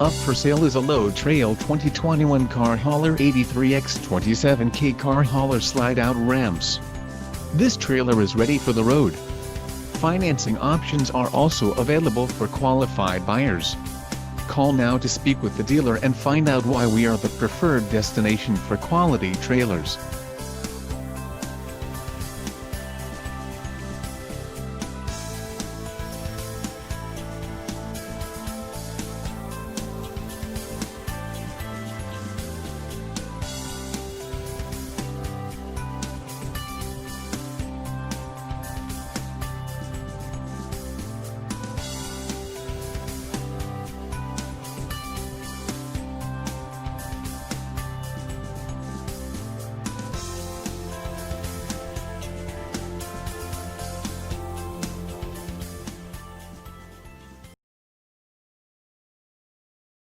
Up for sale is a load trail 2021 car hauler 83x27K car hauler slide-out ramps. This trailer is ready for the road. Financing options are also available for qualified buyers. Call now to speak with the dealer and find out why we are the preferred destination for quality trailers.